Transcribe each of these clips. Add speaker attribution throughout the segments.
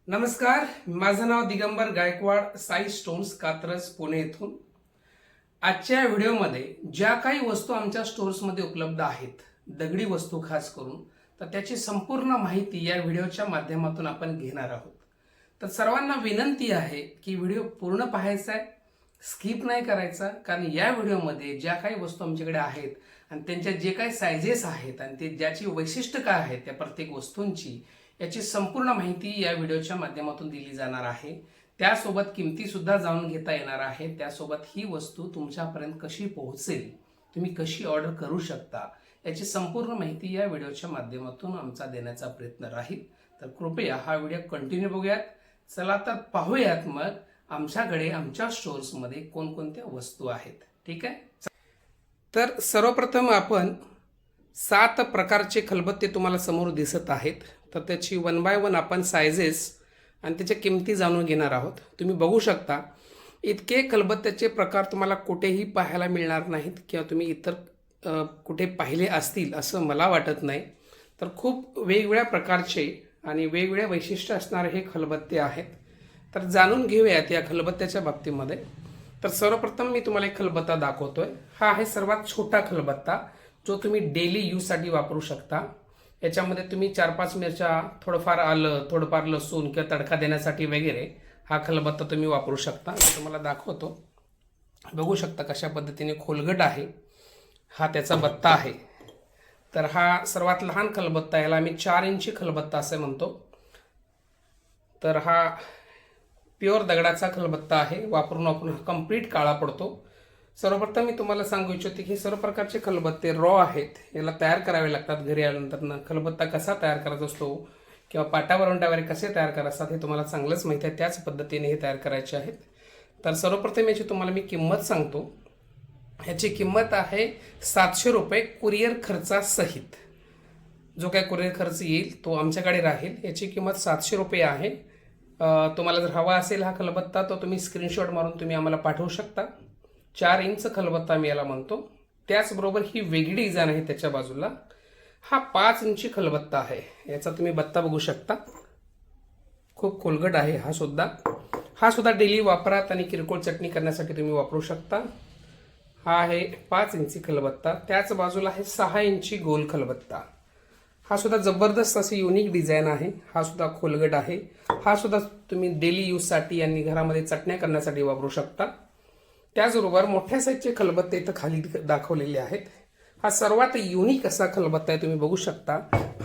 Speaker 1: नमस्कार, माझं नाव दिगंबर गायकवाड, साई स्टोन्स, कात्रज, पुणे येथून. आजच्या व्हिडिओमध्ये ज्या काही वस्तू आमच्या स्टोर्समध्ये उपलब्ध आहेत, दगडी वस्तू खास करून, तर त्याची संपूर्ण माहिती या व्हिडिओच्या माध्यमातून आपण घेणार आहोत. तर सर्वांना विनंती आहे की व्हिडिओ पूर्ण पाहायचा आहे, स्किप नाही करायचा, कारण या व्हिडिओमध्ये ज्या काही वस्तू आमच्याकडे आहेत आणि त्यांच्या जे काही सायझेस आहेत आणि ते ज्याची वैशिष्ट्य काय आहेत त्या प्रत्येक वस्तूंची याची संपूर्ण माहिती या व्हिडिओच्या माध्यमातून दिली जाणार आहे. त्यासोबत किमती सुद्धा जाणून घेता येणार आहे. त्यासोबत ही वस्तू तुमच्यापर्यंत कशी पोहोचेल, तुम्ही कशी ऑर्डर करू शकता, याची संपूर्ण माहिती या व्हिडिओच्या माध्यमातून आमचा देण्याचा प्रयत्न राहील. तर कृपया हा व्हिडिओ कंटिन्यू बघूयात. चला तर पाहूयात मग आमच्याकडे आमच्या स्टोर्समध्ये कोणकोणत्या वस्तू आहेत. ठीक आहे. तर सर्वप्रथम आपण 7 प्रकारचे खलबत्ते तुम्हाला समोर दिसत आहेत. तर त्याची 1 बाय 1 आपण सायझेस आणि त्याच्या किमती जाणून घेणार आहोत. तुम्ही बघू शकता इतके खलबत्त्याचे प्रकार तुम्हाला कुठेही पाहायला मिळणार नाहीत किंवा तुम्ही इतर कुठे पाहिले असतील असं मला वाटत नाही. तर खूप वेगवेगळ्या प्रकारचे आणि वेगवेगळ्या वैशिष्ट्य असणारे हे खलबत्ते आहेत. तर जाणून घेऊयात या खलबत्त्याच्या बाबतीमध्ये. तर सर्वप्रथम मी तुम्हाला एक खलबत्ता दाखवतोय. हा आहे सर्वात छोटा खलबत्ता जो तुम्ही डेली यूजसाठी वापरू शकता. याच्यामध्ये तुम्ही 4-5 मिरच्या, थोडंफार आलं, थोडंफार लसूण किंवा तडका देण्यासाठी वगैरे हा खलबत्ता तुम्ही वापरू शकता. मी तुम्हाला दाखवतो. बघू शकता कशा पद्धतीने खोलगट आहे. हा त्याचा बत्ता आहे. तर हा सर्वात लहान खलबत्ता, याला आम्ही 4 इंची खलबत्ता असे म्हणतो. तर हा प्युअर दगडाचा खलबत्ता आहे. वापरून हा कंप्लीट काळा पडतो. सर्वप्रथम मी तुम्हाला सांगू इच्छितो की सर्व प्रकारचे खलबत्ते रॉ आहेत. याला तयार करावे लागतात. घरी आल्यानंतर खलबत्ता कसा तयार करायचा असतो किंवा पाटावरवंटा वगैरे कसे तयार करायचे हे तुम्हाला चांगलंच माहिती आहे. त्याच पद्धतीने हे तयार करायचे आहेत. तर सर्वप्रथम याची तुम्हाला मी किंमत सांगतो. ह्याची किंमत आहे 700 रुपये कुरिअर खर्चासहित. जो काय कुरिअर खर्च येईल तो आमच्याकडे राहील. याची किंमत 700 रुपये आहे. तुम्हाला जर हवा असेल हा खलबत्ता तो तुम्ही स्क्रीनशॉट मारून तुम्ही आम्हाला पाठवू शकता. 4 इंच खलबत्ता मी याला म्हणतो. त्याचबरोबर ही वेगळी डिझाईन आहे त्याच्या बाजूला. हा 5 इंची खलबत्ता आहे. याचा तुम्ही बत्ता बघू शकता. खूप खोलगट आहे हा सुद्धा डेली वापरात आणि किरकोळ चटणी करण्यासाठी तुम्ही वापरू शकता. हा आहे 5 इंची खलबत्ता. त्याच बाजूला आहे 6 इंची गोल खलबत्ता. हा सुद्धा जबरदस्त अशी युनिक डिझाईन आहे. हा सुद्धा खोलगट आहे. हा सुद्धा तुम्ही डेली यूजसाठी आणि घरामध्ये चटण्या करण्यासाठी वापरू शकता. त्याचबरोबर मोठ्या साईजचे खलबत्ते इथं खाली दाखवलेले आहेत. हा सर्वात युनिक असा खलबत्ता आहे. तुम्ही बघू शकता.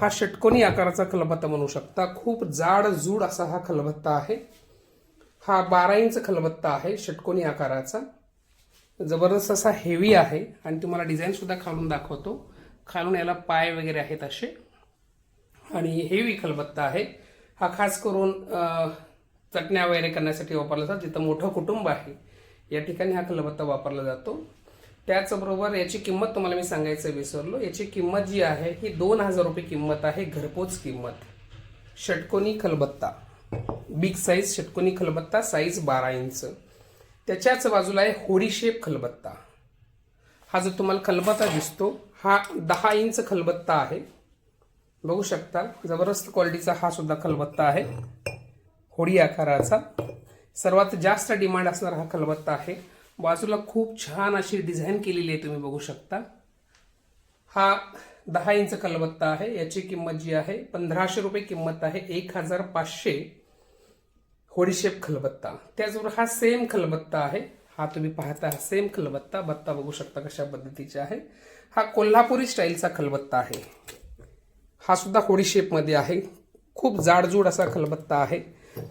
Speaker 1: हा षटकोनी आकाराचा खलबत्ता म्हणू शकता. खूप जाड जूड असा हा खलबत्ता आहे. हा 12 इंच खलबत्ता आहे षटकोनी आकाराचा. जबरदस्त असा हेवी आहे आणि तुम्हाला डिझाईन सुद्धा खालून दाखवतो. खालून याला पाय वगैरे आहेत असे आणि हेवी खलबत्ता आहे. हा खास करून चटण्या वगैरे करण्यासाठी वापरला जातो. जिथं मोठं कुटुंब आहे या ठिकाणी हा खलबत्ता वापरला जातो. त्याचबरोबर याची किंमत तुम्हाला मी सांगायचं विसरलो. याची किंमत जी आहे ही 2000 रुपये किंमत आहे. घरपोच किंमत. षटकोनी खलबत्ता, बिग साईज षटकोनी खलबत्ता, साईज 12 इंच. त्याच्याच बाजूला आहे होडी शेप खलबत्ता. हा जो तुम्हाला खलबत्ता दिसतो हा 10 इंच खलबत्ता आहे. बघू शकता जबरदस्त क्वालिटीचा हा सुद्धा खलबत्ता आहे. होडी आकाराचा सर्वात जास्त डिमांड असणारा हा खलबत्ता आहे. बाजूला खूप छान अशी डिझाईन केलेली आहे. तुम्ही बघू शकता. हा 10 इंच खलबत्ता आहे. याची किंमत जी आहे 1500 रुपये किंमत आहे. 1500 होडीशेप खलबत्ता. त्याचबरोबर हा सेम खलबत्ता आहे. हा तुम्ही पाहता हा सेम खलबत्ता. बत्ता बघू शकता कशा पद्धतीचा आहे. हा कोल्हापुरी स्टाईलचा खलबत्ता आहे. हा सुद्धा होडी शेपमध्ये आहे. खूप जाडजूड असा खलबत्ता आहे.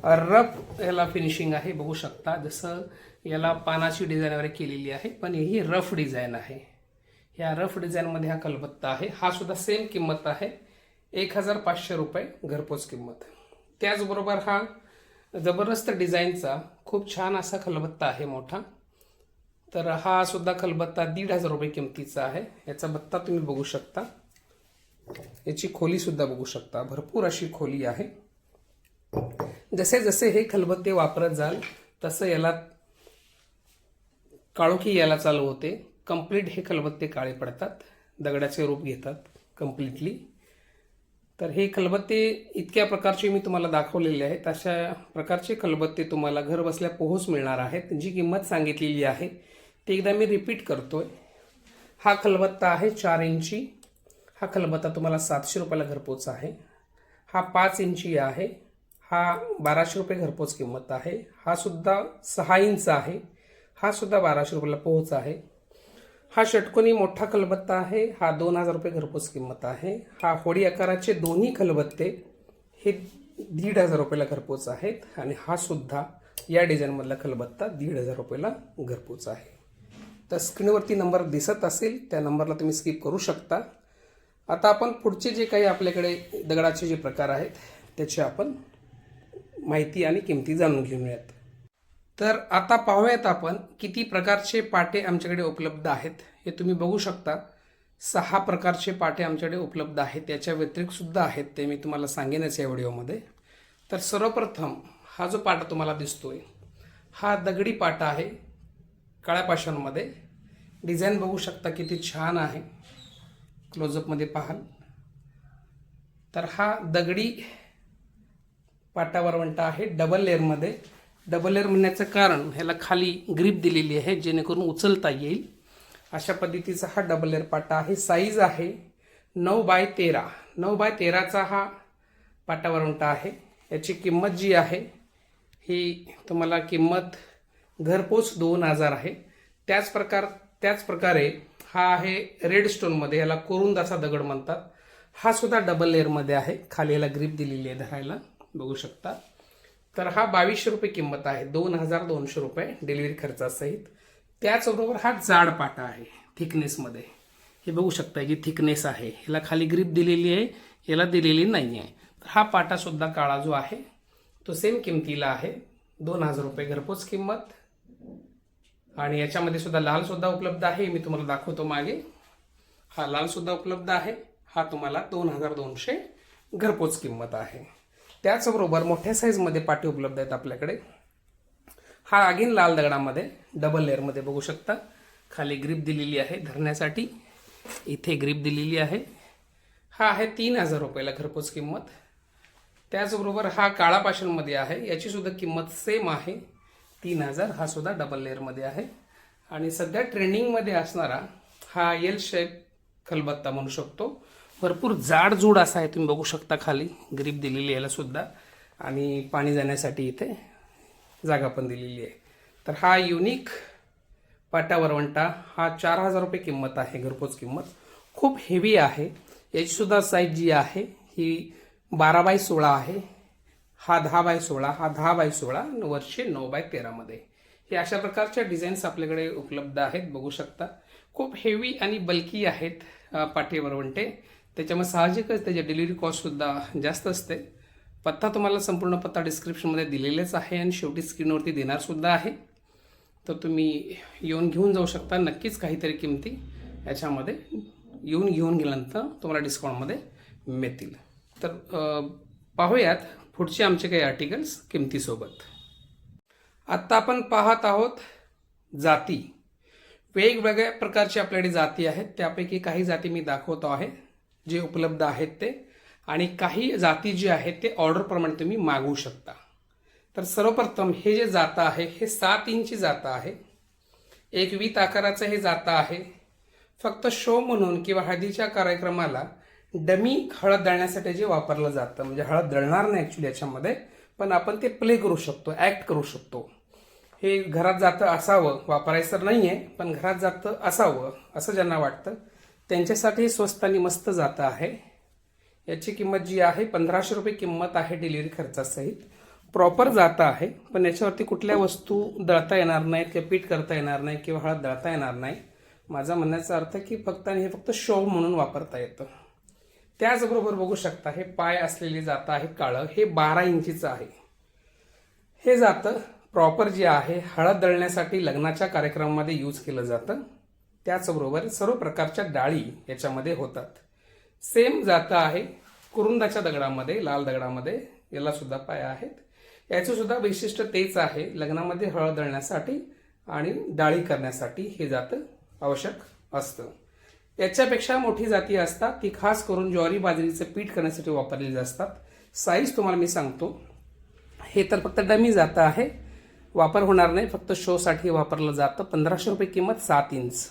Speaker 1: रफ याला फिनिशिंग आहे. बघू शकता जसं याला पानाची डिझाईन वगैरे केलेली आहे पण ही रफ डिझाईन आहे. या रफ डिझाईनमध्ये हा खलबत्ता आहे. हा सुद्धा सेम किंमत आहे 1500 रुपये घरपोच किंमत. त्याचबरोबर हा जबरदस्त डिझाईनचा खूप छान असा खलबत्ता आहे मोठा. तर हा सुद्धा खलबत्ता 1500 रुपये किमतीचा आहे. याचा बत्ता तुम्ही बघू शकता. याची खोली सुद्धा बघू शकता. भरपूर अशी खोली आहे. जसे जसे हे खलबत्ते वापरत जाल तसं याला काळोखी यायला चालू होते. कंप्लीट हे खलबत्ते काळे पडतात. दगडाचे रूप घेतात कम्प्लिटली. तर हे खलबत्ते इतक्या प्रकारचे मी तुम्हाला दाखवलेले आहेत. अशा प्रकारचे खलबत्ते तुम्हाला घर बसल्या पोहोच मिळणार आहेत. जी किंमत सांगितलेली आहे ती एकदा मी रिपीट करतोय. हा खलबत्ता आहे 4 इंची. हा खलबत्ता तुम्हाला 700 रुपयाला घरपोच आहे. हा 5 इंची आहे. हा 1200 रुपये घरपोच किंमत आहे. हा सुद्धा 6 इंच आहे. हा सुद्धा 1200 रुपयाला पोहोच आहे. हा षटकोनी मोठा खलबत्ता आहे. हा 2000 रुपये घरपोच किंमत आहे. हा होडी आकाराचे दोन्ही खलबत्ते हे 1500 रुपयाला घरपोच आहेत. आणि हा सुद्धा या डिझाईनमधला खलबत्ता 1500 रुपयाला घरपोच आहे. तर स्क्रीनवरती नंबर दिसत असेल त्या नंबरला तुम्ही स्किप करू शकता. आता आपण पुढचे जे काही आपल्याकडे दगडाचे जे प्रकार आहेत त्याची आपण माहिती आणि किमती जाणून घेऊयात. तर आता पाहूयात आपण किती प्रकारचे पाटे आमच्याकडे उपलब्ध आहेत. हे तुम्ही बघू शकता 6 प्रकारचे पाटे आमच्याकडे उपलब्ध आहेत. त्याच्या व्यतिरिक्त सुद्धा आहेत ते मी तुम्हाला सांगेनच या व्हिडिओमध्ये. तर सर्वप्रथम हा जो पाटा तुम्हाला दिसतोय हा दगडी पाटा आहे काळ्या पाषाणमध्ये. डिझाईन बघू शकता किती छान आहे. क्लोजअपमध्ये पाहाल तर हा दगडी पाटा वरवंटा आहे डबल लेअरमध्ये. डबल लेअर म्हणण्याचं कारण ह्याला खाली ग्रीप दिलेली आहे जेणेकरून उचलता येईल. अशा पद्धतीचा हा डबल लेअर पाटा आहे. साईज आहे 9x13. 9x13चा हा पाटा वरवंटा आहे. याची किंमत जी आहे ही तुम्हाला किंमत घरपोच 2000 आहे. त्याच प्रकारे हा आहे रेड स्टोनमध्ये. याला कोरुंदाचा दगड म्हणतात. हा सुद्धा डबल लेअरमध्ये आहे. खाली याला ग्रीप दिलेली आहे धरायला बघू शकता. तर हा 2200 रुपये किंमत आहे. 2200 रुपये डिलिव्हरी खर्चासहित. त्याचबरोबर हा जाड पाटा आहे थिकनेसमध्ये. हे बघू शकता जी थिकनेस आहे ह्याला खाली ग्रीप दिलेली आहे याला दिलेली नाही आहे. तर हा पाटा सुद्धा काळा जो आहे तो सेम किमतीला आहे 2000 रुपये घरपोच किंमत. आणि याच्यामध्ये सुद्धा लाल सुद्धा उपलब्ध आहे. मी तुम्हाला दाखवतो मागे. हा लाल सुद्धा उपलब्ध आहे. हा तुम्हाला 2200 घरपोच किंमत आहे. त्याचबरोबर मोठ्या साईजमध्ये पाटे उपलब्ध आहेत आपल्याकडे. हा अगेन लाल दगडामध्ये डबल लेअरमध्ये बघू शकता. खाली ग्रीप दिलेली आहे धरण्यासाठी. इथे ग्रीप दिलेली आहे. हा आहे 3000 रुपयाला घरपोच किंमत. त्याचबरोबर हा काळा पाषाणमध्ये आहे. याची सुद्धा किंमत सेम आहे 3000. हा सुद्धा डबल लेअरमध्ये आहे. आणि सध्या ट्रेंडिंगमध्ये असणारा हा एल शेप खलबत्ता म्हणू शकतो. भरपूर जाडजूड असा आहे. तुम्ही बघू शकता खाली ग्रीप दिलेली याला सुद्धा. आणि पाणी जाण्यासाठी इथे जागा पण दिलेली आहे. तर हा युनिक पाटा वरवंटा हा 4000 रुपये किंमत आहे घरपोच किंमत. खूप हेवी आहे. याची सुद्धा साईज जी आहे ही 12x16 आहे. हा 10x16. हा 10x16 वरचे 9x13 हे अशा प्रकारच्या डिझाईन्स आपल्याकडे उपलब्ध आहेत बघू शकता. खूप हेवी आणि बल्की आहेत पाटे वरवंटे. त्याच्यामुळे साहजिकच त्याची डिलिव्हरी कॉस्ट सुद्धा जास्त असते. पत्ता तुम्हाला संपूर्ण पत्ता डिस्क्रिप्शनमध्ये दिलेलाच आहे आणि शेवटी स्क्रीनवरती देणार सुद्धा आहे. तर तुम्ही येऊन घेऊन जाऊ शकता. नक्कीच काहीतरी किमती याच्यामध्ये येऊन घेऊन गेल्यानंतर तुम्हाला डिस्काउंटमध्ये मिळतील. तर पाहूयात पुढचे आमचे काही आर्टिकल्स किमतीसोबत. आत्ता आपण पाहत आहोत जाती. वेगवेगळ्या प्रकारचे आपल्याकडे जाती आहेत. त्यापैकी काही जाती मी दाखवतो आहे जे उपलब्ध आहेत ते. आणि काही जाती जे आहेत ते ऑर्डरप्रमाणे तुम्ही मागवू शकता. तर सर्वप्रथम हे जे जातं आहे हे 7 इंची जातं आहे. एक वीत आकाराचं हे जातं आहे. फक्त शो म्हणून किंवा हळदीच्या कार्यक्रमाला डमी हळद दळण्यासाठी जे वापरलं जातं. म्हणजे हळद दळणार नाही ॲक्च्युली याच्यामध्ये, पण आपण ते प्ले करू शकतो, ॲक्ट करू शकतो. हे घरात जातं असावं, वापरायचं नाही आहे पण घरात जातं असावं असं ज्यांना वाटतं त्यांच्यासाठी स्वस्त आणि मस्त जातं आहे. याची किंमत जी आहे 1500 रुपये किंमत आहे डिलिव्हरी खर्चासहित. प्रॉपर जातं आहे पण याच्यावरती कुठल्या वस्तू दळता येणार नाहीत किंवा पीठ करता येणार नाही किंवा हळद दळता येणार नाही. माझा म्हणण्याचा अर्थ की फक्त आणि हे फक्त शो म्हणून वापरता येतं. त्याचबरोबर बघू शकता हे पाय असलेले जातं आहे काळं. हे 12 इंचीचं आहे. हे जातं प्रॉपर जे आहे हळद दळण्यासाठी लग्नाच्या कार्यक्रमामध्ये यूज केलं जातं. त्याचबरोबर सर्व प्रकारच्या डाळी याच्यामध्ये होतात. सेम जातं आहे कुरुंदाच्या दगडामध्ये, लाल दगडामध्ये. याला सुद्धा पाय आहेत. याचं सुद्धा वैशिष्ट्य तेच आहे. लग्नामध्ये हळद दळण्यासाठी आणि डाळी करण्यासाठी हे जातं आवश्यक असतं. याच्यापेक्षा मोठी जाती असतात, ती खास करून ज्वारी बाजरीचं पीठ करण्यासाठी वापरलेली असतात. साईज तुम्हाला मी सांगतो. हे तर फक्त डमी जातं आहे, वापर होणार नाही, फक्त शोसाठी वापरलं जातं. 1500 रुपये किंमत, 7 इंच.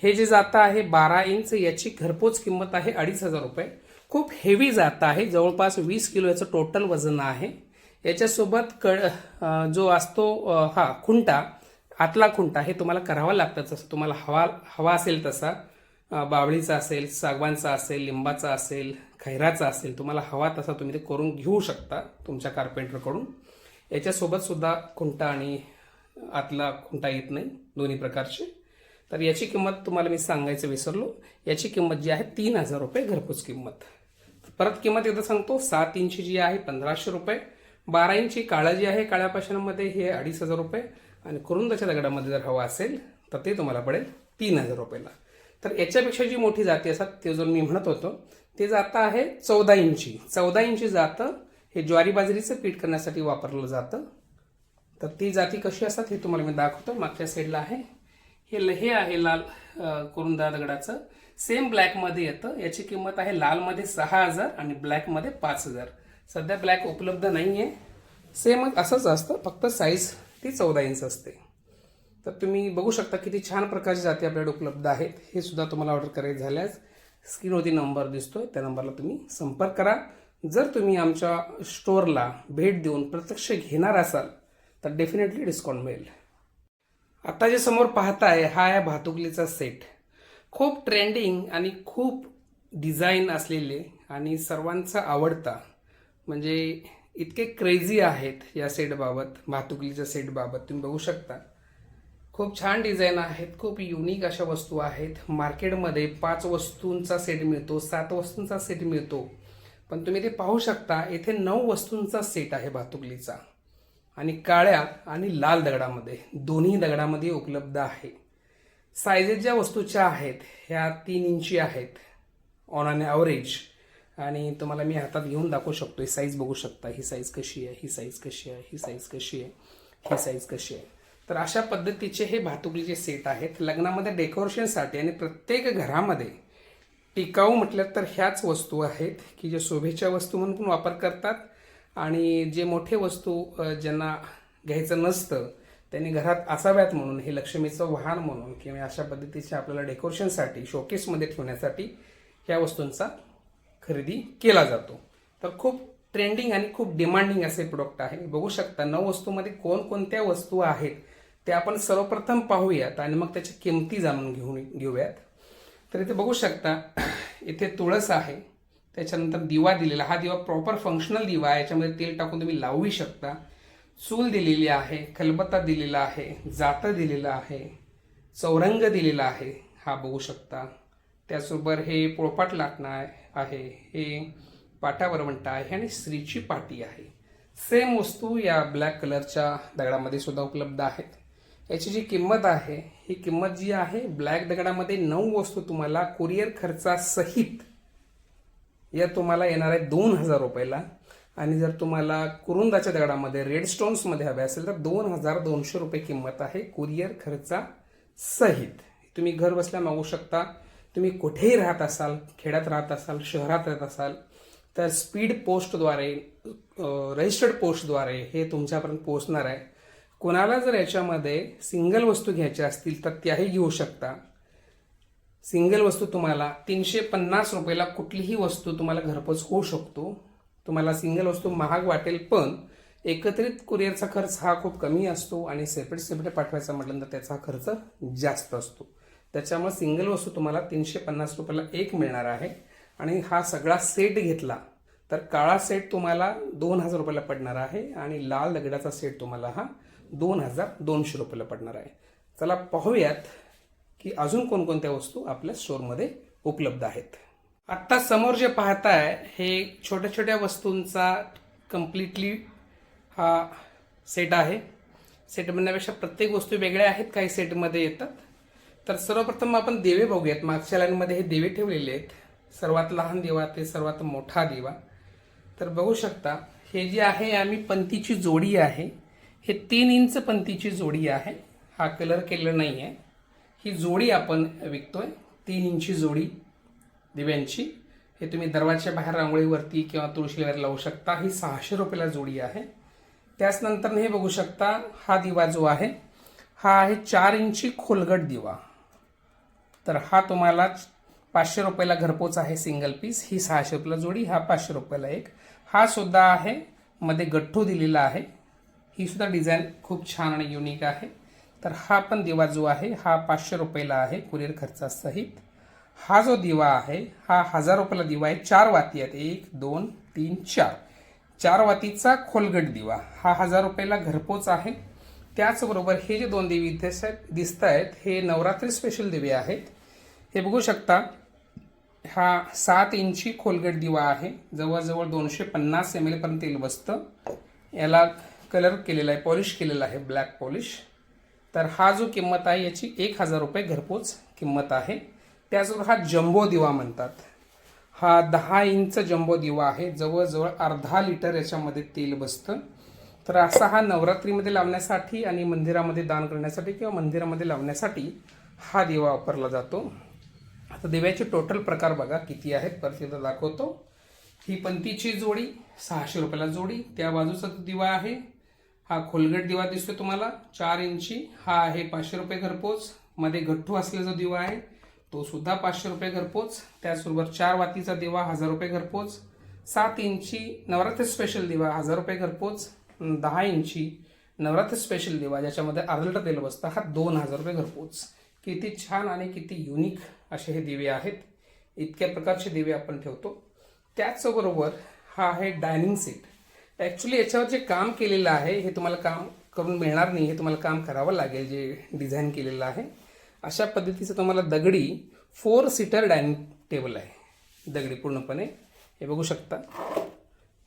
Speaker 1: हे जे जातं आहे 12 इंच, याची घरपोच किंमत आहे 2500 रुपये. खूप हेवी जातं आहे, जवळपास 20 किलो याचं टोटल वजन आहे. याच्यासोबत जो असतो खुंटा, आतला खुंटा, हे तुम्हाला करावा लागतं. जसं तुम्हाला हवा असेल तसा, बावळीचा असेल, सागवानचा असेल, लिंबाचा असेल, खैराचा असेल, तुम्हाला हवा तसा तुम्ही ते करून घेऊ शकता तुमच्या कार्पेंटरकडून. याच्यासोबत सुद्धा खुंटा आणि आतला खुंटा येत नाही, दोन्ही प्रकारचे. तर याची किंमत तुम्हाला मी सांगायचं विसरलो. याची किंमत जी आहे 3000 रुपये घरपोच किंमत. परत किंमत एकदा सांगतो. 7 इंची जी आहे 1500 रुपये, 12 इंची काळा जी आहे काळ्या पाषाणामध्ये हे 2500 रुपये, आणि कुरुंदाच्या दगडामध्ये जर हवा असेल तर ते तुम्हाला पडेल 3000 रुपयाला. तर याच्यापेक्षा जी मोठी जाती असतात, ते जो मी म्हणत होतो, ते जातं आहे 14 इंची. 14 इंची जातं हे ज्वारी बाजरीचं पीठ करण्यासाठी वापरलं जातं. तर ती जाती कशी असतात हे तुम्हाला मी दाखवतो. मागच्या साईडला आहे हे आहे लाल कुरुंदा दगडाचं, सेम ब्लॅकमध्ये येतं. याची किंमत आहे लालमध्ये 6000 आणि ब्लॅकमध्ये 5000. सध्या ब्लॅक उपलब्ध नाही आहे. सेम असंच असतं, फक्त साईज ती 14 इंच असते. तर तुम्ही बघू शकता किती छान प्रकारची जाती आपल्याकडे उपलब्ध आहेत. हे सुद्धा तुम्हाला ऑर्डर करायचं झाल्यास स्क्रीनवरती नंबर दिसतोय, त्या नंबरला तुम्ही संपर्क करा. जर तुम्ही आमच्या स्टोअरला भेट देऊन प्रत्यक्ष घेणार असाल तर डेफिनेटली डिस्काउंट मिळेल. आता जे समोर पाहताय हा आहे भातुकलीचा सेट. खूप ट्रेंडिंग आणि खूप डिझाईन असलेले आणि सर्वांचा आवडता, म्हणजे इतके क्रेझी आहेत या सेटबाबत, भातुकलीच्या सेटबाबत. तुम्ही बघू शकता खूप छान डिझाईन आहेत, खूप युनिक अशा वस्तू आहेत. मार्केटमध्ये 5 वस्तूंचा सेट मिळतो, 7 वस्तूंचा सेट मिळतो, पण तुम्ही ते पाहू शकता इथे 9 वस्तूंचा सेट आहे भातुकलीचा, आणि काळ्या आणि लाल दगडामध्ये, दोन्ही दगडामध्ये उपलब्ध आहे. सायझेस ज्या वस्तूच्या आहेत ह्या 3 इंची आहेत ऑन अन ॲव्हरेज, आणि तुम्हाला मी हातात घेऊन दाखवू शकतो. ही साईज बघू शकता, ही साईज कशी आहे, ही साईज कशी आहे, ही साईज कशी आहे, ही साईज कशी आहे. तर अशा पद्धतीचे हे भातुकलीचे सेट आहेत लग्नामध्ये डेकोरेशनसाठी, आणि प्रत्येक घरामध्ये टिकाऊ म्हटलं तर ह्याच वस्तू आहेत की जे शोभेच्या वस्तू म्हणून पण वापर करतात, आणि जे मोठे वस्तू ज्यांना घ्यायचं नसतं त्यांनी घरात असाव्यात म्हणून, हे लक्ष्मीचं वाहन म्हणून किंवा अशा पद्धतीचे आपल्याला डेकोरेशनसाठी, शोकेसमध्ये ठेवण्यासाठी ह्या वस्तूंचा खरेदी केला जातो. तर खूप ट्रेंडिंग आणि खूप डिमांडिंग असे प्रोडक्ट आहे. बघू शकता 9 वस्तूमध्ये कोणकोणत्या वस्तू आहेत ते आपण सर्वप्रथम पाहूयात आणि मग त्याच्या किमती जाणून घेऊयात. तर इथे बघू शकता इथे तुळस आहे, त्याच्यानंतर दिवा दिलेला, हा दिवा प्रॉपर फंक्शनल दिवा आहे, याच्यामध्ये तेल टाकून तुम्ही लावू शकता. चूल दिलेली आहे, खलबत्ता दिलेला आहे, जातं दिलेलं आहे, चौरंग दिलेला आहे, हा बघू शकता. त्याचबरोबर हे पोळपाट लाटणं आहे, हे पाटावरवंटा आहे आणि स्त्रीची पाटी आहे. सेम वस्तू या ब्लॅक कलरच्या दगडामध्ये सुद्धा उपलब्ध आहेत. याची जी किंमत आहे, ही किंमत जी आहे ब्लॅक दगडामध्ये 9 वस्तू तुम्हाला कुरिअर खर्चासहित या तुम्हाला येणार आहे 2000 रुपयाला, आणि जर तुम्हाला कुरुंदाच्या दगडामध्ये रेड स्टोन्समध्ये हवे असेल तर 2200 रुपये किंमत आहे कुरिअर खर्चासहित. तुम्ही घर बसल्या मागू शकता. तुम्ही कुठेही राहत असाल, खेड्यात राहत असाल, शहरात राहत असाल, तर स्पीड पोस्टद्वारे, रजिस्टर्ड पोस्टद्वारे हे तुमच्यापर्यंत पोहोचणार आहे. कोणाला जर याच्यामध्ये सिंगल वस्तू घ्यायच्या असतील तर त्याही घेऊ शकता. सिंगल वस्तू तुम्हाला 350 रुपयाला कुठलीही वस्तू तुम्हाला घरपोच होऊ शकतो. तुम्हाला सिंगल वस्तू महाग वाटेल, पण एकत्रित कुरिअरचा खर्च हा खूप कमी असतो, आणि सेपरेट पाठवायचा म्हटलं तर त्याचा खर्च जास्त असतो. त्याच्यामुळे सिंगल वस्तू तुम्हाला 350 रुपयाला एक मिळणार आहे. आणि हा सगळा सेट घेतला तर काळा सेट तुम्हाला 2000 रुपयाला पडणार आहे, आणि लाल दगडाचा सेट तुम्हाला हा 2200 रुपयाला पडणार आहे. चला पाहूयात की अजून कोणकोणत्या वस्तू आपल्या स्टोअरमध्ये उपलब्ध आहेत. आत्ता समोर जे पाहताय हे छोट्या छोट्या वस्तूंचा कम्प्लिटली हा सेट आहे. सेट म्हणण्यापेक्षा प्रत्येक वस्तू वेगळ्या आहेत, काही सेटमध्ये येतात. तर सर्वप्रथम आपण दिवे बघूयात. मागच्या लाईनमध्ये हे दिवे ठेवलेले आहेत, सर्वात लहान दिवा ते सर्वात मोठा दिवा. तर बघू शकता हे जे आहे आम्ही पंतीची जोडी आहे, हे 3 इंच पंतीची जोडी आहे. हा कलर केलेला नाही आहे, ही जोडी आपण विकतोय 3 इंची जोडी दिव्यांची. हे तुम्ही दरवाजाच्या बाहेर रांगोळीवरती किंवा तुळशीवर लावू शकता. ही 600 रुपयाला जोडी आहे. त्याच नंतर हे बघू शकता, हा दिवा जो आहे हा आहे 4 इंची खोलगट दिवा. तर हा तुम्हाला 500 रुपयाला घरपोच आहे सिंगल पीस. ही 600 रुपयाला जोडी, हा 500 रुपयाला एक. हा सुद्धा आहे, मध्ये गठ्ठू दिलेला आहे. ही सुद्धा डिझाईन खूप छान आणि युनिक आहे. तर हा पण दिवा जो आहे हा 500 रुपयाला आहे कुरिअर खर्चासहित. हा जो दिवा आहे हा 1000 रुपयाला दिवा आहे. 4 वाती आहेत, 1 2 3 4. 4 वातीचा खोलगट दिवा हा 1000 रुपयाला घरपोच आहे. त्याचबरोबर हे जे 2 दिवे दिसत आहेत हे नवरात्री स्पेशल दिवे आहेत. हे बघू शकता, हा 7 इंची खोलगट दिवा आहे. जवळजवळ 250 ml पर्यंत तेल बसतं. याला कलर केलेला आहे, पॉलिश केलेला आहे, ब्लॅक पॉलिश. तर हा जो किंमत आहे याची 1000 रुपये घरपोच किंमत आहे. त्याचबरोबर हा जम्बो दिवा म्हणतात. हा 10 इंच जम्बो दिवा आहे. जवळजवळ अर्धा लिटर याच्यामध्ये तेल बसतं. तर असा हा नवरात्रीमध्ये लावण्यासाठी आणि मंदिरामध्ये दान करण्यासाठी किंवा मंदिरामध्ये लावण्यासाठी हा दिवा वापरला जातो. आता दिव्याचे टोटल प्रकार बघा किती आहेत, परत एकदा दाखवतो. ही पंतीची जोडी 600 रुपयाला जोडी. त्या बाजूचा दिवा आहे हा खोलगट दिवा दिसतो तुम्हाला 4 इंची, हा आहे 500 रुपये घरपोच. मध्ये गठ्ठू असलेला जो दिवा आहे तो सुद्धा 500 रुपये घरपोच. त्याचबरोबर 4 वातीचा दिवा 1000 रुपये घरपोच. 7 इंची नवरात्री स्पेशल दिवा 1000 रुपये घरपोच. 10 इंची नवरात्री स्पेशल दिवा ज्याच्यामध्ये अर्धा लिटर तेल बसतं हा 2000 रुपये घरपोच. किती छान आणि किती युनिक असे हे दिवे आहेत. इतक्या प्रकारचे दिवे आपण ठेवतो. त्याचबरोबर हा आहे डायनिंग सेट. ॲक्च्युली याच्यावर जे काम केलेलं आहे हे तुम्हाला काम करून मिळणार नाही, हे तुम्हाला काम करावं लागेल जे डिझाईन केलेलं आहे. अशा पद्धतीचं तुम्हाला दगडी 4 सीटर डायनिंग टेबल आहे. दगडी पूर्णपणे हे बघू शकता,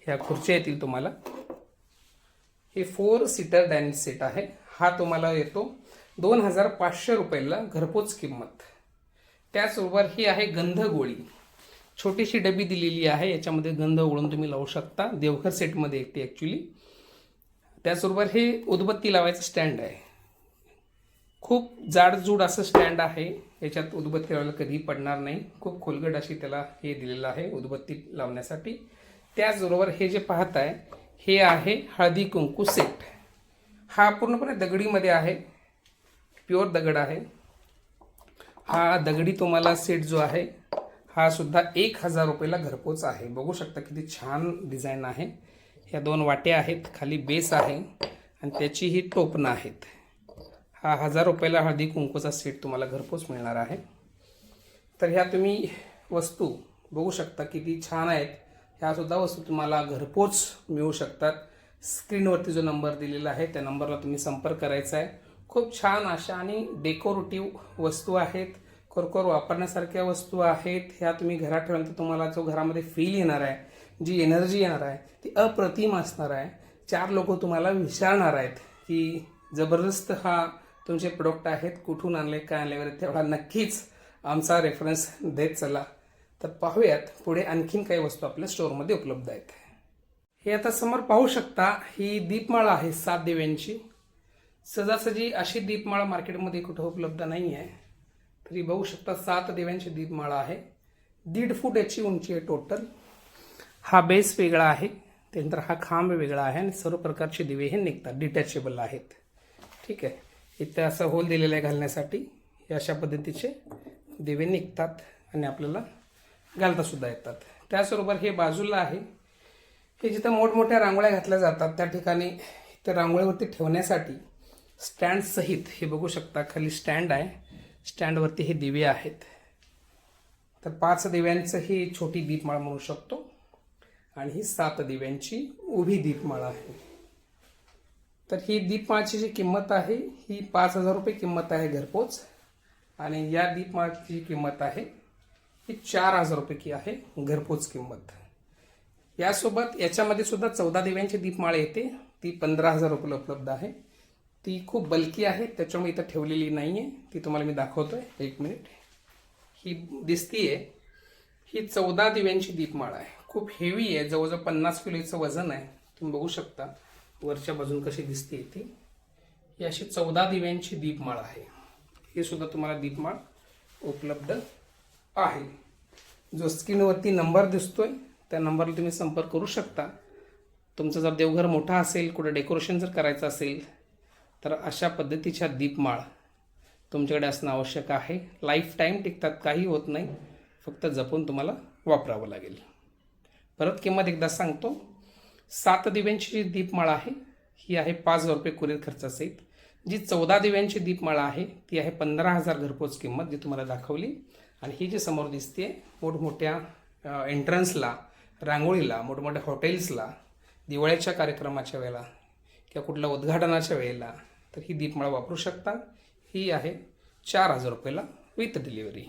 Speaker 1: ह्या खुर्च्या येतील तुम्हाला. हे 4 सीटर डायनिंग सेट आहे. हा तुम्हाला येतो 2500 रुपयाला घरपोच किंमत. त्याचबरोबर ही आहे गंध गोळी. छोटीशी डबी दिलेली आहे, याच्यामध्ये गंध ओळून तुम्ही लावू शकता. देवघर सेटमध्ये येते ॲक्च्युली. त्याचबरोबर हे उदबत्ती लावायचं स्टँड आहे. खूप जाडजूड असं स्टँड आहे. याच्यात उदबत्ती लावायला कधी पडणार नाही. खूप खोलगट अशी त्याला हे दिलेलं आहे उदबत्ती लावण्यासाठी. त्याचबरोबर हे जे पाहताय हे आहे हळदी कुंकू सेट. हा पूर्णपणे दगडीमध्ये आहे, प्युअर दगड आहे. हा दगडी तुम्हाला सेट जो आहे हा सुद्धा 1000 रुपयाला घरपोच आहे. बघू शकता किती छान डिझाईन आहे. ह्या 2 वाट्या आहेत, खाली बेस आहे आणि त्याची ही टोपणं आहेत. हा 1000 रुपयाला हळदी कुंकूचा सेट तुम्हाला घरपोच मिळणार आहे. तर ह्या तुम्ही वस्तू बघू शकता किती छान आहेत. ह्या सुद्धा वस्तू तुम्हाला घरपोच मिळू शकतात. स्क्रीनवरती जो नंबर दिलेला आहे त्या नंबरला तुम्ही संपर्क करायचा आहे. खूप छान अशा आणि डेकोरेटिव्ह वस्तू आहेत, खरोखर वापरण्यासारख्या वस्तू आहेत. ह्या तुम्ही घरात ठेवल्यानंतर तुम्हाला जो घरामध्ये फील येणार आहे, जी एनर्जी येणार आहे ती अप्रतिम असणार आहे. 4 लोक तुम्हाला विचारणार आहेत की जबरदस्त हा तुमचे प्रोडक्ट आहेत, कुठून आणले, काय आणले वगैरे. तेवढा नक्कीच आमचा रेफरन्स देत चला. तर पाहूयात पुढे आणखीन काही वस्तू आपल्या स्टोअरमध्ये उपलब्ध आहेत. हे आता समोर पाहू शकता, ही दीपमाळा आहे 7 दिव्यांची. सहजासहजी अशी दीपमाळा मार्केटमध्ये कुठं उपलब्ध नाही आहे. तरी बघू शकता 7 दिव्यांची दीपमाळा आहे. 1.5 फूट याची उंची आहे टोटल. हा बेस वेगळा आहे, त्यानंतर हा खांब वेगळा आहे आणि सर्व प्रकारचे दिवे हे निघतात, डिटॅचेबल आहेत. ठीक आहे, इथे असं होल दिलेलं आहे घालण्यासाठी. हे अशा पद्धतीचे दिवे निघतात आणि आपल्याला घालता सुद्धा येतात. त्याचबरोबर हे बाजूला आहे, हे जिथं मोठमोठ्या रांगोळ्या घातल्या जातात त्या ठिकाणी त्या रांगोळीवरती ठेवण्यासाठी स्टँड सहित हे बघू शकता, खाली स्टँड आहे, स्टँडवरती हे दिवे आहेत. तर 5 दिव्यांचं ही छोटी दीपमाळा म्हणू शकतो आणि ही 7 दिव्यांची उभी दीपमाळा आहे. तर ही दीपमाळाची जी किंमत आहे ही 5000 रुपये किंमत आहे घरपोच. आणि या दीपमाळाची किंमत आहे ही 4000 रुपये की आहे घरपोच किंमत. यासोबत याच्यामध्ये सुद्धा 14 दिव्यांची दीपमाळ येते, ती 15000 रुपयाला उपलब्ध आहे. ती खूप बल्की आहे त्याच्यामुळे इथं ठेवलेली नाही आहे, ती तुम्हाला मी दाखवतोय. 1 मिनिट. ही दिसतीये, ही 14 दिव्यांची दीपमाळ आहे. खूप हेवी आहे, जवळजवळ 50 किलोचं वजन आहे. तुम्ही बघू शकता वरच्या बाजून कशी दिसते ती. ही अशी 14 दिव्यांची दीपमाळ आहे. ही सुद्धा तुम्हाला दीपमाळ उपलब्ध आहे. जो स्क्रीनवरती नंबर दिसतोय त्या नंबरला तुम्ही संपर्क करू शकता. तुमचं जर देवघर मोठा असेल, कुठे डेकोरेशन जर करायचं असेल तर अशा पद्धतीच्या दीपमाळ तुमच्याकडे असणं आवश्यक आहे. लाईफ टाईम टिकतात, काही होत नाही, फक्त जपून तुम्हाला वापरावं लागेल. परत किंमत एकदा सांगतो. 7 दिव्यांची जी दीपमाळ आहे ही आहे 5,000 रुपये कुरिअर खर्चासहित. जी 14 दिव्यांची दीपमाळ आहे ती आहे 15,000 घरपोच किंमत, जी तुम्हाला दाखवली. आणि ही जी समोर दिसते मोठमोठ्या एंट्रन्सला, रांगोळीला, मोठमोठ्या हॉटेल्सला, दिवाळीच्या कार्यक्रमाच्या वेळेला किंवा कुठल्या उद्घाटनाच्या वेळेला तर ही दीपमाळ वापरू शकता. ही आहे 4,000 रुपयाला विथ डिलिव्हरी.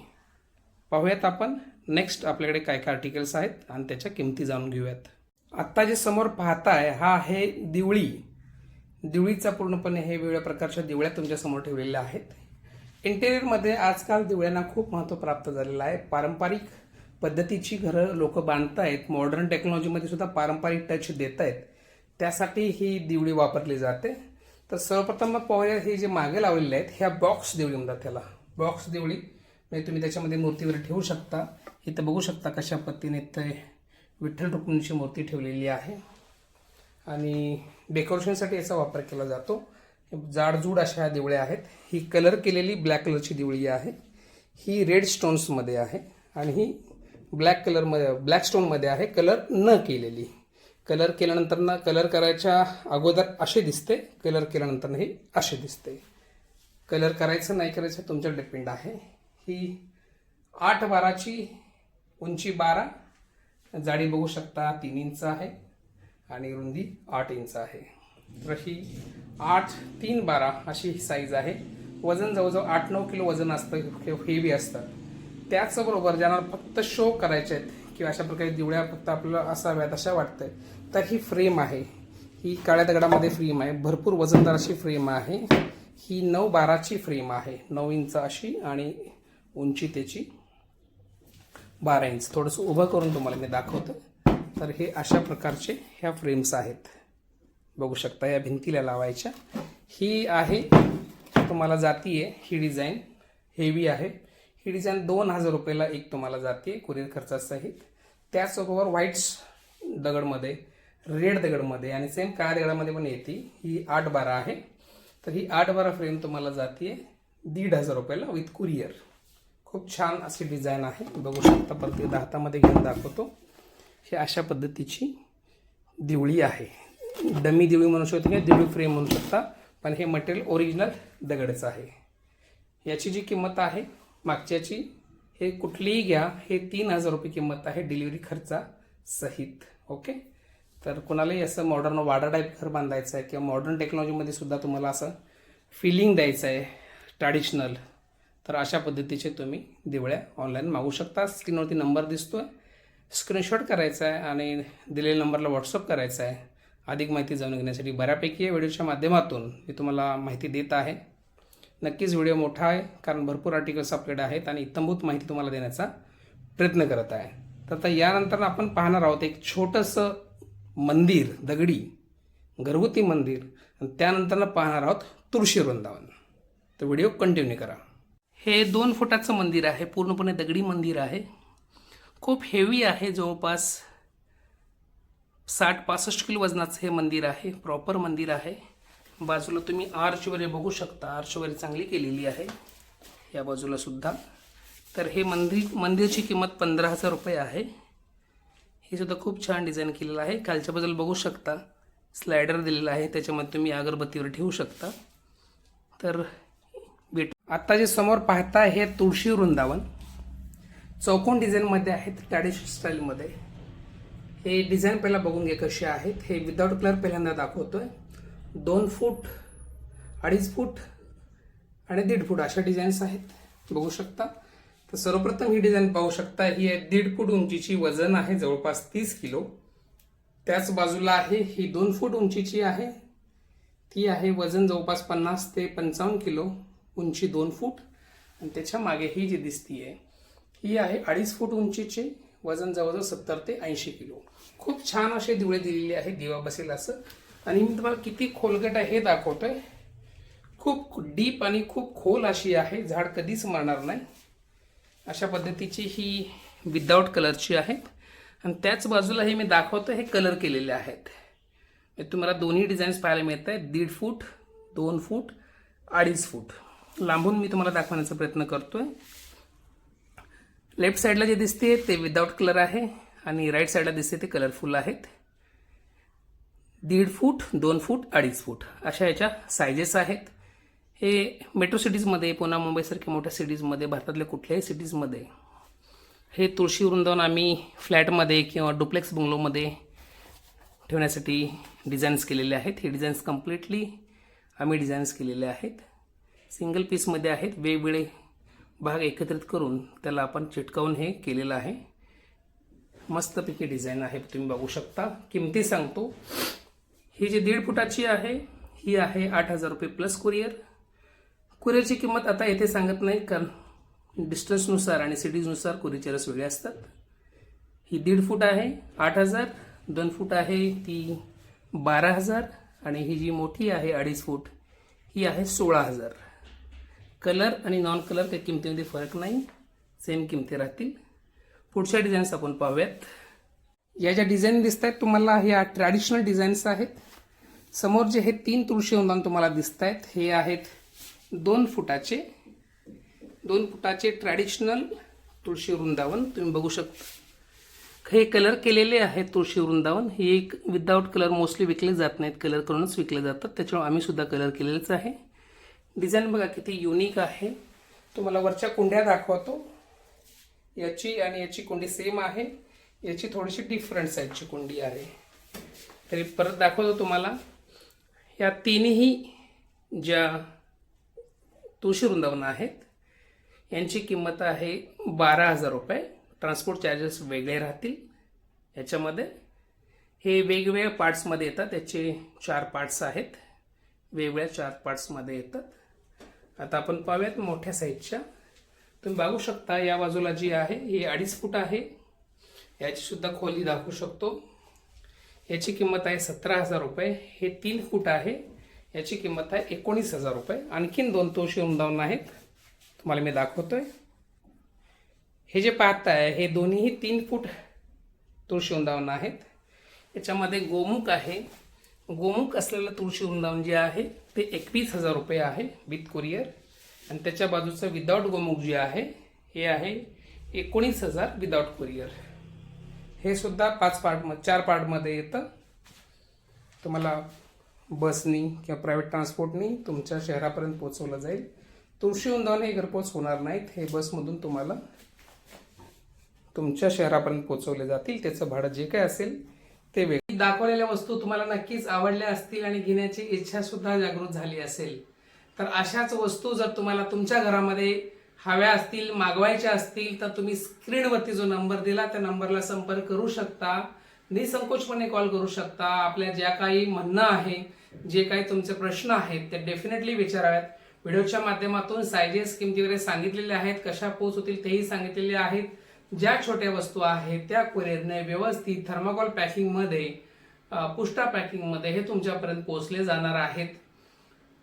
Speaker 1: पाहूयात आपण नेक्स्ट आपल्याकडे काय काय आर्टिकल्स आहेत आणि त्याच्या किमती जाणून घेऊयात. आत्ता जे समोर पाहताय हा आहे दिवळी. दिवळीचा पूर्णपणे हे वेगवेगळ्या प्रकारच्या दिवळ्या तुमच्यासमोर ठेवलेल्या आहेत. इंटेरियरमध्ये आजकाल दिवळ्यांना खूप महत्त्व प्राप्त झालेलं आहे. पारंपरिक पद्धतीची घरं लोक बांधतायत, मॉडर्न टेक्नॉलॉजीमध्ये सुद्धा पारंपरिक टच देत आहेत, त्यासाठी ही दिवळी वापरली जाते. तर सर्वप्रथम मग पाहूया हे जे मागे लावलेले आहेत ह्या बॉक्स दिवळी म्हणतात त्याला. बॉक्स दिवळी म्हणजे तुम्ही त्याच्यामध्ये मूर्ती वगैरे ठेवू शकता. इथं बघू शकता कशा पद्धतीने ते विठ्ठल रुक्मिणीची मूर्ती ठेवलेली आहे आणि डेकोरेशनसाठी याचा वापर केला जातो. जाडजूड अशा ह्या दिवळ्या आहेत. ही कलर केलेली ब्लॅक कलरची दिवळी आहे. ही रेड स्टोन्समध्ये आहे आणि ही ब्लॅक स्टोनमध्ये आहे, कलर न केलेली. कलर केल्यानंतर ना, कलर करायच्या अगोदर असे दिसते, कलर केल्यानंतर हे असे दिसते. कलर करायचं नाही करायचं तुमच्यावर डिपेंड आहे. ही 8-12ची, उंची 12, जाडी बघू शकता 3 इंच आहे आणि रुंदी 8 इंच आहे. तर ही 8-3-12 अशी ही साईज आहे. वजन जवळजवळ 8-9 किलो वजन असतं, हेवी असतं. त्याचबरोबर ज्यांना फक्त शो करायचे आहेत किंवा अशा प्रकारे दिवळ्या फक्त आपल्याला असाव्यात अशा वाटतंय तर ही फ्रेम आहे. ही काळ्या दगडामध्ये फ्रेम आहे, भरपूर वजनदार अशी फ्रेम आहे. ही 9-12ची फ्रेम आहे, 9 इंच अशी आणि उंची त्याची 12 इंच. थोडंसं उभं करून तुम्हाला मी दाखवतो. तर हे अशा प्रकारचे ह्या फ्रेम्स आहेत, बघू शकता, या भिंतीला लावायच्या. ही आहे तुम्हाला जातीये ही डिझाईन, हेवी आहे. ही डिझाईन 2,000 रुपयाला एक तुम्हाला जाते कुरिअर खर्चासहित. त्याचबरोबर व्हाईट दगडमध्ये, रेड दगडमध्ये आणि सेम काळ्या दगडामध्ये पण येते. ही 8-12 आहे. तर ही 8-12 फ्रेम तुम्हाला जाते 1,500 रुपयाला विथ कुरिअर. खूप छान अशी डिझाईन आहे, बघू शकता. परत हातामध्ये घेऊन दाखवतो. ही अशा पद्धतीची दिवळी आहे. डमी दिवळी म्हणू शकतो किंवा दिवळी फ्रेम म्हणू शकता, पण हे मटेरियल ओरिजिनल दगडचं आहे. याची जी किंमत आहे मागच्याची, हे कुठलीही घ्या, हे 3,000 रुपये किंमत आहे डिलिव्हरी खर्चा सहित. ओके. तर कोणालाही असं मॉडर्न वाडा टाईप घर बांधायचं आहे किंवा मॉडर्न टेक्नॉलॉजीमध्ये सुद्धा तुम्हाला असं फिलिंग द्यायचं आहे ट्रॅडिशनल, तर अशा पद्धतीचे तुम्ही दिवळ्या ऑनलाईन मागू शकता. स्क्रीनवरती नंबर दिसतोय, स्क्रीनशॉट करायचा आहे आणि दिलेल्या नंबरला व्हॉट्सअप करायचा आहे. अधिक माहिती जाणून घेण्यासाठी बऱ्यापैकी या व्हिडिओच्या माध्यमातून मी तुम्हाला माहिती देत आहे. नक्कीच व्हिडिओ मोठा आहे कारण भरपूर आर्टिकल्स आपल्याकडे आहेत आणि इत्थंभूत माहिती तुम्हाला देण्याचा प्रयत्न करत आहे. तर आता यानंतर आपण पाहणार आहोत एक छोटंसं मंदिर, दगडी घरगुती मंदिर, आणि त्यानंतर पाहणार आहोत तुळशी वृंदावन. तर व्हिडिओ कंटिन्यू करा. हे 2 फुटाचं मंदिर आहे, पूर्णपणे दगडी मंदिर आहे. खूप हेवी आहे, जवळपास 60-65 किलो वजनाचं हे मंदिर आहे. प्रॉपर मंदिर आहे. बाजूला तुम्ही आर्च वगैरे बघू शकता, आर्च वगैरे चांगली केलेली आहे या बाजूला सुद्धा. तर हे मंदिरची किंमत 15,000 रुपये आहे. हे सुद्धा खूप छान डिझाईन केलेलं आहे. खालच्या बाजूला बघू शकता स्लायडर दिलेला आहे, त्याच्यामध्ये तुम्ही अगरबत्तीवर ठेवू शकता. तर आता जे समोर पाहता हे तुळशी वृंदावन चौकोन डिझाईनमध्ये आहेत, ट्रॅडिशनल स्टाईलमध्ये. हे डिझाईन पहिला बघून घे कसे आहेत. हे विदाउट कलर पहिल्यांदा दाखवतोय. 2 फूट, 2.5 फूट आणि 1.5 फूट अशा डिझाईन्स आहेत, बघू शकता. तर सर्वप्रथम ही डिझाईन पाहू शकता. ही 1.5 फूट उंचीची, वजन आहे जवळपास 30 किलो. त्याच बाजूला आहे ही 2 फूट उंचीची आहे, ती आहे वजन जवळपास 50 ते 55 किलो, उंची 2 फूट. आणि त्याच्या मागे ही जी दिसतीये ही आहे 2.5 फूट उंचीची, वजन जवळजवळ 70 ते 80 किलो. खूप छान असे दिवळे दिलेले आहे, दिवा बसेल असं. आणि मी तुम्हाला किती खोलगट आहे हे दाखवतोय. खूप डीप आणि खूप खोल अशी आहे, झाड कधीच मरणार नाही. अशा पद्धतीची ही विदाऊट कलरची आहेत आणि त्याच बाजूला हे मी दाखवतो हे कलर केलेले आहेत. तुम्हाला दोन्ही डिझाईन्स पाहायला मिळत आहेत. 1.5 फूट, 2 फूट, 2.5 फूट. लांबून मी तुम्हाला दाखवण्याचा प्रयत्न करतोय. लेफ्ट साईडला जे दिसते ते विदाऊट कलर आहे आणि राईट साईडला दिसते ते कलरफुल आहेत. 1.5 फूट, 2 फूट, 2.5 फूट अशा याच्या सायझेस आहेत. हे मेट्रो सिटीजमध्ये, पुणे मुंबईसारख्या मोठ्या सिटीजमध्ये, भारतातल्या कुठल्याही सिटीजमध्ये हे तुळशी वृंदावन आम्ही फ्लॅटमध्ये किंवा डुप्लेक्स बंगलोमध्ये ठेवण्यासाठी डिझाईन्स केलेले आहेत. हे डिझाईन्स कम्प्लिटली आम्ही डिझाईन्स केलेले आहेत. सिंगल पीसमध्ये आहेत. वेगवेगळे भाग एकत्रित करून त्याला आपण चिटकावून हे केलेलं आहे. मस्तपैकी डिझाईन आहे, तुम्ही बघू शकता. किमती सांगतो. ही जी 1.5 फुटाची आहे ही आहे 8,000 रुपये प्लस कुरिअर. कुरिअरची किंमत आता येथे सांगत नाही, कारण डिस्टन्सनुसार आणि सिटीजनुसार कुरिअर चार्जेस वेगळे असतात. ही 1.5 फूट आहे 8,000, 2 फूट आहे ती 12,000 आणि ही जी मोठी आहे 2.5 फूट ही आहे 16,000. कलर आणि नॉन कलर काही किमतीमध्ये फरक नाही, सेम किमती राहतील. पुढच्या डिझाईन्स आपण पाहूयात. या ज्या डिझाईन दिसत आहेत तुम्हाला ह्या ट्रॅडिशनल डिझाईन्स आहेत. समोर जे हे 3 तुळशी वृंदावन तुम्हाला दिसत आहेत हे आहेत 2 फुटाचे ट्रॅडिशनल तुळशी वृंदावन. तुम्ही बघू शकता हे कलर केलेले आहेत तुळशी वृंदावन. हे एक विदाऊट कलर मोस्टली विकले जात नाहीत, कलर करूनच विकले जातात, त्याच्यामुळे आम्ही सुद्धा कलर केलेलेच आहे. डिझाईन बघा किती युनिक आहे. तुम्हाला वरच्या कुंड्या दाखवतो. याची आणि याची कुंडी सेम आहे, याची थोडीशी डिफरंट साईजची कुंडी आहे. तरी परत दाखवतो तुम्हाला. या तिन्ही ज्या तुळशी वृंदावन आहेत यांची किंमत आहे 12,000 रुपये. ट्रान्सपोर्ट चार्जेस वेगळे राहतील. याच्यामध्ये हे वेगवेगळ्या पार्ट्समध्ये येतात. याचे 4 पार्ट्स आहेत, वेगवेगळ्या 4 पार्ट्समध्ये येतात. आता आपण पाहूयात मोठ्या साईजच्या. तुम्ही बघू शकता या बाजूला जी आहे ही 2.5 फूट आहे. याची सुद्धा खोली दाखवू शकतो. याची किंमत आहे 17,000 रुपये. हे 3 फूट आहे, याची किंमत आहे 19,000 रुपये. आणखीन 2 तुळशी वृंदावन आहेत, तुम्हाला मी दाखवतोय. हे जे पाहताय हे दोन्हीही 3 फूट तुळशी वृंदावन आहेत. याच्यामध्ये गोमुख आहे. गोमुख असलेलं तुळशी वृंदावन जे आहे ते 21,000 रुपये आहे विथ कुरिअर. आणि त्याच्या बाजूचं विदाऊट गोमुख जे आहे हे आहे 19,000 विदाऊट कुरिअर. हे सुद्धा 4 पार्टमध्ये येतं. तुम्हाला बसनी किंवा प्रायव्हेट ट्रान्सपोर्टनी तुमच्या शहरापर्यंत पोहोचवलं जाईल. तुळशी वृंदावन हे घरपोच होणार नाहीत, हे बसमधून तुम्हाला तुमच्या शहरापर्यंत पोहोचवले जातील. त्याचं भाडं जे काय असेल ते वेगळं. दाखवलेल्या वस्तू तुम्हाला नक्कीच आवडल्या असतील आणि घेण्याची इच्छा सुद्धा जागृत झाली असेल. तर अशाच वस्तू जर तुम्हाला तुमच्या घरामध्ये हव्या असतील, मागवायच्या असतील तर तुम्ही स्क्रीनवरती जो नंबर दिला त्या नंबरला संपर्क करू शकता. निसंकोचपणे कॉल करू शकता. आपल्या ज्या काही म्हणणं आहे, जे काही तुमचे प्रश्न आहेत ते डेफिनेटली विचाराव्यात. व्हिडिओच्या माध्यमातून सायझेस, किमती वगैरे सांगितलेले आहेत, कशा पोच होतील तेही सांगितलेले आहेत. ज्या छोट्या वस्तू आहेत त्या कुरिअरने व्यवस्थित थर्माकोल पॅकिंगमध्ये, पुष्टा पॅकिंगमध्ये हे तुमच्यापर्यंत पोहोचले जाणार आहेत.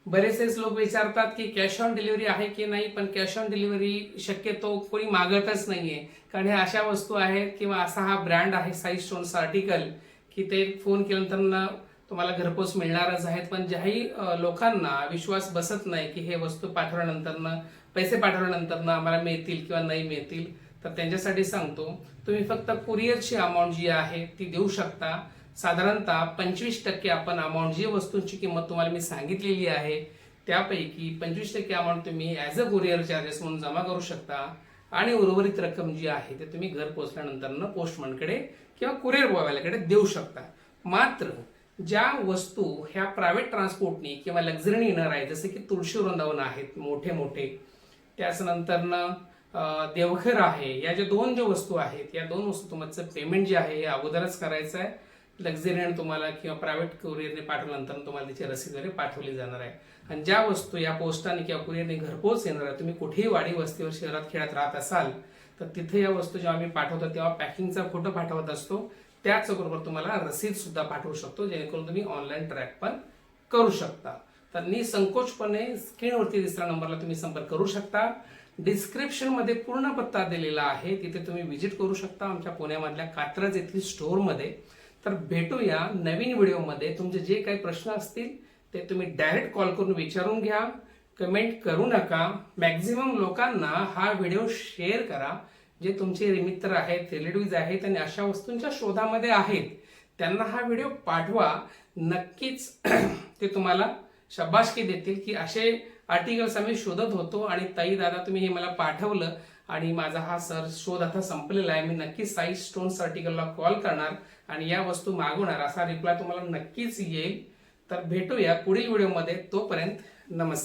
Speaker 1: बरेचसेच लोक विचारतात की कॅश ऑन डिलिव्हरी आहे की नाही, पण कॅश ऑन डिलिव्हरी शक्यतो कोणी मागतच नाहीये. कारण हे अशा वस्तू आहेत किंवा असा हा ब्रँड आहे साई स्टोन्स आर्टिकल की ते फोन केल्यानंतर तुम्हाला घरपोच मिळणारच आहेत. पण ज्याही लोकांना विश्वास बसत नाही की हे वस्तू पाठवल्यानंतर, पैसे पाठवल्यानंतर आम्हाला मिळतील किंवा नाही मिळतील, तर त्यांच्यासाठी सांगतो तुम्ही फक्त कुरिअरची अमाऊंट जी आहे ती देऊ शकता. साधारणतः 25% आपण अमाऊंट, जी वस्तूंची किंमत तुम्हाला मी सांगितलेली आहे त्यापैकी 25% अमाऊंट तुम्ही ॲज अ कुरिअर चार्जेस म्हणून जमा करू शकता आणि उर्वरित रक्कम जी आहे ते तुम्ही घर पोहोचल्यानंतर पोस्टमनकडे किंवा कुरिअर बॉयवाल्याकडे देऊ शकता. मात्र ज्या वस्तू ह्या प्रायव्हेट ट्रान्सपोर्टनी किंवा लक्झरीने येणार आहे, जसे की तुळशी वृंदावन आहेत मोठे मोठे, त्याच्यानंतर देवघर आहे, या ज्या 2 वस्तू आहेत या 2 वस्तू तुमचं पेमेंट जे आहे हे अगोदरच करायचं आहे. लक्झरीने तुम्हाला किंवा प्रायव्हेट कुरिअरने पाठवल्यानंतर तुम्हाला त्याची रसीद वगैरे पाठवली जाणार आहे. आणि ज्या वस्तू या पोस्टाने किंवा कुरिअरने घरपोच येणार आहे, तुम्ही कुठेही वाडी वस्तीवर शहरात खेळात राहत असाल तर तिथे या वस्तू जेव्हा आम्ही पाठवतो तेव्हा पॅकिंगचा फोटो पाठवत असतो. त्याचबरोबर तुम्हाला रसीद सुद्धा पाठवू शकतो, जेणेकरून तुम्ही ऑनलाईन ट्रॅक पण करू शकता. तर निसंकोचपणे स्क्रीनवरती दिसणाऱ्या नंबरला तुम्ही संपर्क करू शकता. डिस्क्रिप्शन मध्ये पूर्ण पत्ता दिलेला आहे, तिथे तुम्ही व्हिजिट करू शकता आमच्या पुण्यामधल्या कात्रज येथील स्टोअरमध्ये. तर भेटूया नवीन व्हिडिओमध्ये. तुमचे जे काही प्रश्न असतील ते तुम्ही डायरेक्ट कॉल करून विचारून घ्या, कमेंट करू नका. मॅक्झिमम लोकांना हा व्हिडिओ शेअर करा, जे तुमचे मित्र आहेत, रिलेटिव्ह आहेत आणि अशा वस्तूंच्या शोधामध्ये आहेत, त्यांना हा व्हिडिओ पाठवा. नक्कीच ते तुम्हाला शाबासकी देतील की असे आर्टिकल्स आम्ही शोधत होतो आणि ताई दादा तुम्ही हे मला पाठवलं आणि माझा हा शोध आता संपलेला आहे. मी नक्कीच साई स्टोन्स आर्टिकलला कॉल करणार आणि या वस्तू मागवणार, असा रिप्लाय तुम्हाला नक्कीच येईल. तर भेटूया पुढील व्हिडिओमध्ये. तोपर्यंत नमस्कार.